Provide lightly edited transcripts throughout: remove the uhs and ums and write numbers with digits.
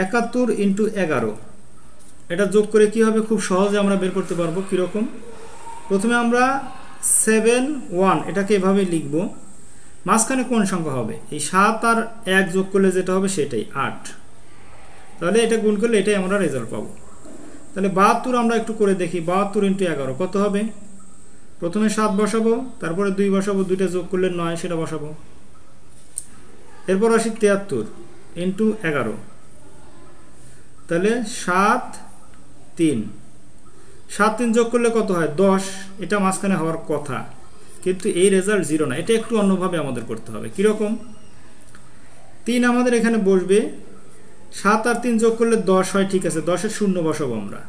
71 into 11 এটা যোগ করে কি হবে খুব সহজে আমরা বের করতে পারবো কীরকম। প্রথমে আমরা 71 এটাকে এভাবে লিখব, মাঝখানে কোন সংখ্যা হবে এই 7 আর 1 যোগ করলে যেটা হবে সেটাই 8, তাহলে এটা গুণ করলে এটাই আমরা রেজাল্ট পাবো। তাহলে 72 আমরা একটু করে দেখি, 72 ইন্টু 11 কত হবে। প্রথমে 7 বসাবো, তারপরে 2 বসাবো, 2টা যোগ করলে 9 সেটা বসাবো। এরপর আসি 73 ইন্টু 11, তাহলে 7 3 যোগ করলে কত হয় 10, এটা মাঝখানে হওয়ার কথা, কিন্তু এই রেজাল্ট 0 না, এটা একটু অন্যভাবে আমাদের করতে হবে। কীরকম, 3 আমাদের এখানে বসবে, 7 আর 3 যোগ করলে 10 হয়, ঠিক আছে, 10-এর শূন্য বসাবো আমরা,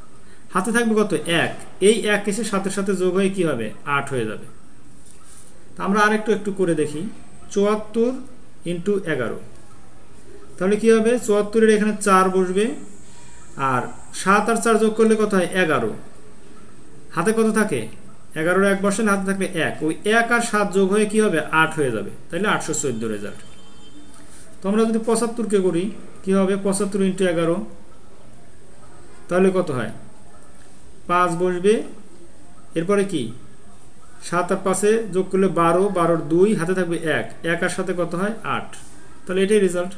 হাতে থাকবে কত 1, এই 1 এসে সাথে সাথে যোগ হয়ে কি হবে 8 হয়ে যাবে। তা আমরা আরেকটু করে দেখি, 74 ইন্টু 11, তাহলে কি হবে 74-এর এখানে 4 বসবে, আর 7 আর 4 যোগ করলে কত হয় 11, হাতে কত থাকে 11-এর 1 বসালে হাতে থাকবে 1, ওই 1 আর 7 যোগ হয়ে কি হবে 8 হয়ে যাবে, তাহলে 814 রেজাল্ট। তো আমরা যদি 75-কে করি কি হবে, 75 ইন্টু 11, তাহলে কত হয় 5 বসবে, এরপরে কি 7 আর 5-এ যোগ করলে 12, 12-এর 2, হাতে থাকবে 1 আর সাথে কত হয় 8, তাহলে এটাই রেজাল্ট।